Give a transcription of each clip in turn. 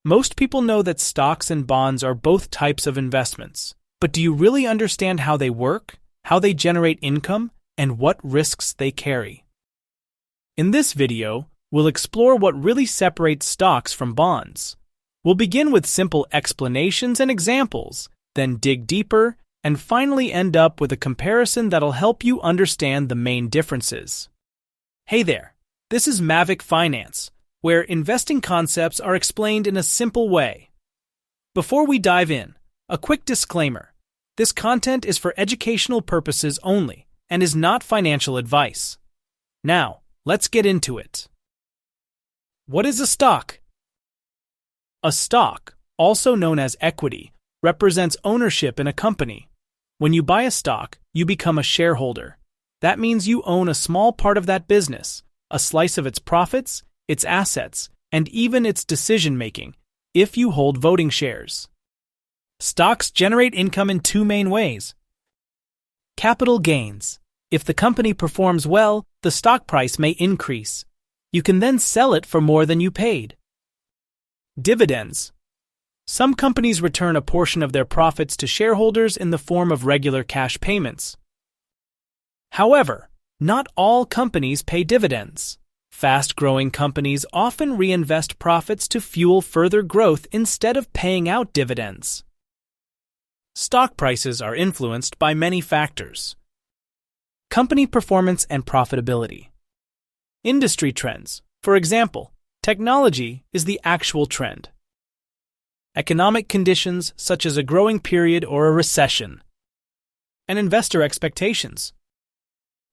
Most people know that stocks and bonds are both types of investments, but do you really understand how they work, how they generate income, and what risks they carry? In this video, we'll explore what really separates stocks from bonds. We'll begin with simple explanations and examples, then dig deeper, and finally end up with a comparison that'll help you understand the main differences. Hey there, this is Mavic Finance, where investing concepts are explained in a simple way. Before we dive in, a quick disclaimer. This content is for educational purposes only and is not financial advice. Now, let's get into it. What is a stock? A stock, also known as equity, represents ownership in a company. When you buy a stock, you become a shareholder. That means you own a small part of that business, a slice of its profits, its assets, and even its decision-making, if you hold voting shares. Stocks generate income in two main ways. Capital gains. If the company performs well, the stock price may increase. You can then sell it for more than you paid. Dividends. Some companies return a portion of their profits to shareholders in the form of regular cash payments. However, not all companies pay dividends. Fast-growing companies often reinvest profits to fuel further growth instead of paying out dividends. Stock prices are influenced by many factors. Company performance and profitability. Industry trends. For example, technology is the actual trend. Economic conditions such as a growing period or a recession. And investor expectations.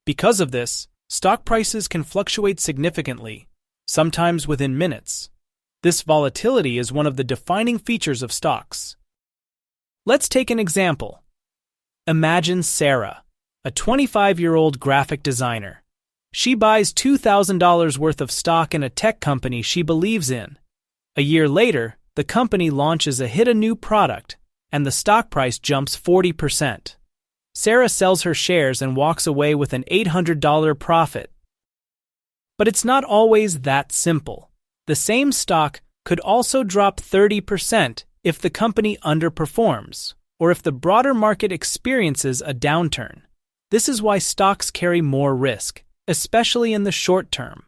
Because of this, stock prices can fluctuate significantly, sometimes within minutes. This volatility is one of the defining features of stocks. Let's take an example. Imagine Sarah, a 25-year-old graphic designer. She buys $2,000 worth of stock in a tech company she believes in. A year later, the company launches a new product, and the stock price jumps 40%. Sarah sells her shares and walks away with an $800 profit. But it's not always that simple. The same stock could also drop 30% if the company underperforms, or if the broader market experiences a downturn. This is why stocks carry more risk, especially in the short term.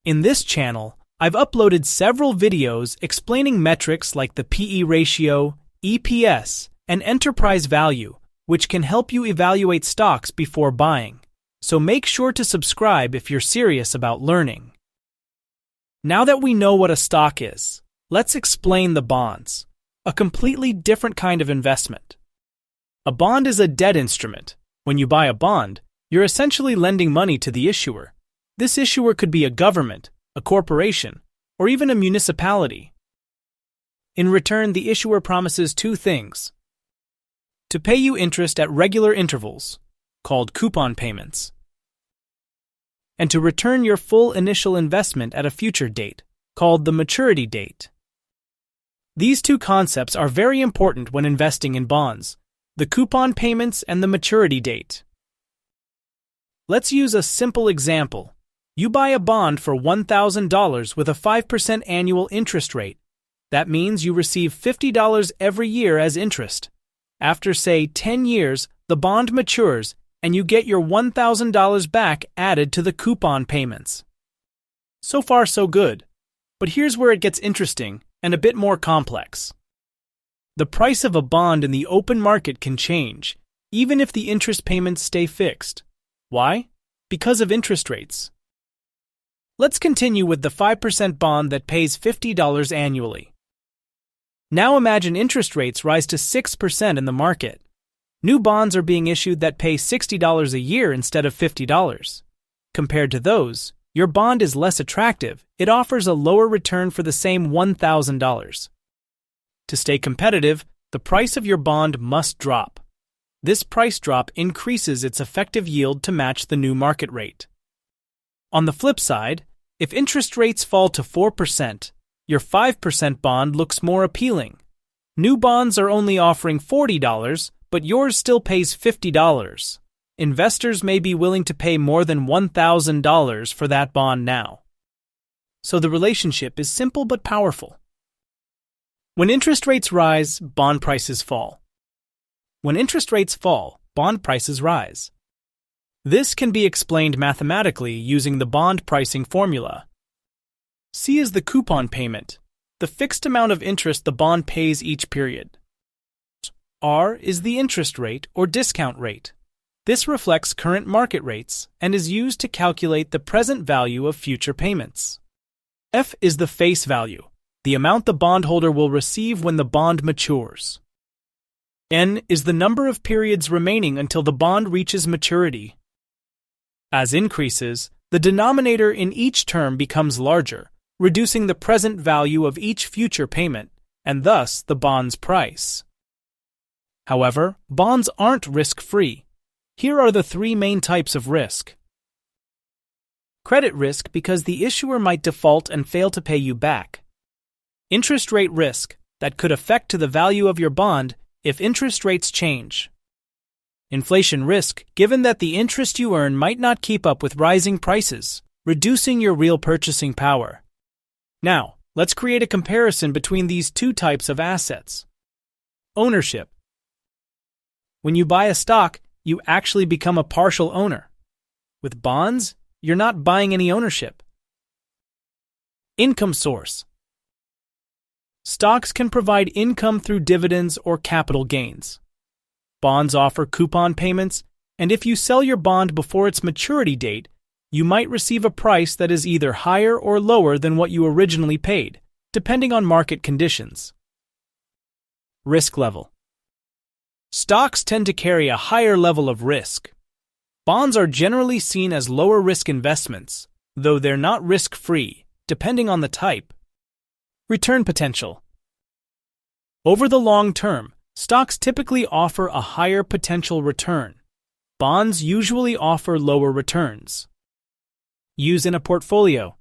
In this channel, I've uploaded several videos explaining metrics like the PE ratio, EPS, and enterprise value, which can help you evaluate stocks before buying. So make sure to subscribe if you're serious about learning. Now that we know what a stock is, let's explain the bonds, a completely different kind of investment. A bond is a debt instrument. When you buy a bond, you're essentially lending money to the issuer. This issuer could be a government, a corporation, or even a municipality. In return, the issuer promises two things: to pay you interest at regular intervals, called coupon payments, and to return your full initial investment at a future date, called the maturity date. These two concepts are very important when investing in bonds: the coupon payments and the maturity date. Let's use a simple example. You buy a bond for $1,000 with a 5% annual interest rate. That means you receive $50 every year as interest. After, say, 10 years, the bond matures and you get your $1,000 back added to the coupon payments. So far, so good. But here's where it gets interesting and a bit more complex. The price of a bond in the open market can change, even if the interest payments stay fixed. Why? Because of interest rates. Let's continue with the 5% bond that pays $50 annually. Now imagine interest rates rise to 6% in the market. New bonds are being issued that pay $60 a year instead of $50. Compared to those, your bond is less attractive. It offers a lower return for the same $1,000. To stay competitive, the price of your bond must drop. This price drop increases its effective yield to match the new market rate. On the flip side, if interest rates fall to 4%, your 5% bond looks more appealing. New bonds are only offering $40, but yours still pays $50. Investors may be willing to pay more than $1,000 for that bond now. So the relationship is simple but powerful. When interest rates rise, bond prices fall. When interest rates fall, bond prices rise. This can be explained mathematically using the bond pricing formula. C is the coupon payment, the fixed amount of interest the bond pays each period. R is the interest rate or discount rate. This reflects current market rates and is used to calculate the present value of future payments. F is the face value, the amount the bondholder will receive when the bond matures. N is the number of periods remaining until the bond reaches maturity. As increases, the denominator in each term becomes larger, reducing the present value of each future payment, and thus the bond's price. However, bonds aren't risk-free. Here are the three main types of risk. Credit risk, because the issuer might default and fail to pay you back. Interest rate risk, that could affect the value of your bond if interest rates change. Inflation risk, given that the interest you earn might not keep up with rising prices, reducing your real purchasing power. Now, let's create a comparison between these two types of assets. Ownership. When you buy a stock, you actually become a partial owner. With bonds, you're not buying any ownership. Income source. Stocks can provide income through dividends or capital gains. Bonds offer coupon payments, and if you sell your bond before its maturity date, you might receive a price that is either higher or lower than what you originally paid, depending on market conditions. Risk level. Stocks tend to carry a higher level of risk. Bonds are generally seen as lower risk investments, though they're not risk-free, depending on the type. Return potential. Over the long term, stocks typically offer a higher potential return. Bonds usually offer lower returns. Use in a portfolio.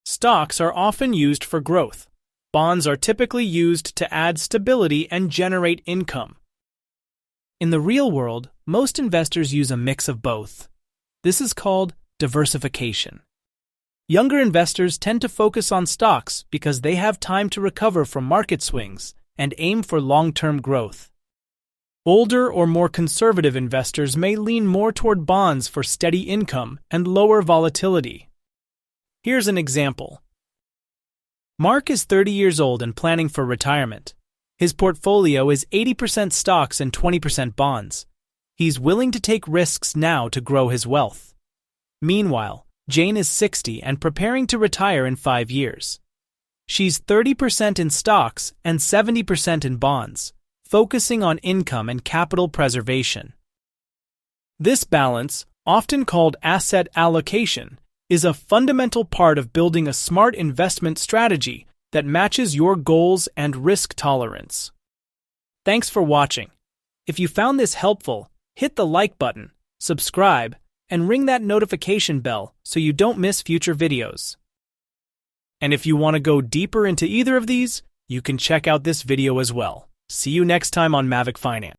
Stocks are often used for growth. Bonds are typically used to add stability and generate income. In the real world, most investors use a mix of both. This is called diversification. Younger investors tend to focus on stocks because they have time to recover from market swings and aim for long-term growth. Older or more conservative investors may lean more toward bonds for steady income and lower volatility. Here's an example. Mark is 30 years old and planning for retirement. His portfolio is 80% stocks and 20% bonds. He's willing to take risks now to grow his wealth. Meanwhile, Jane is 60 and preparing to retire in 5 years. She's 30% in stocks and 70% in bonds, focusing on income and capital preservation. This balance, often called asset allocation, is a fundamental part of building a smart investment strategy that matches your goals and risk tolerance. Thanks for watching. If you found this helpful, hit the like button, subscribe, and ring that notification bell so you don't miss future videos. And if you want to go deeper into either of these, you can check out this video as well. See you next time on Mavic Finance.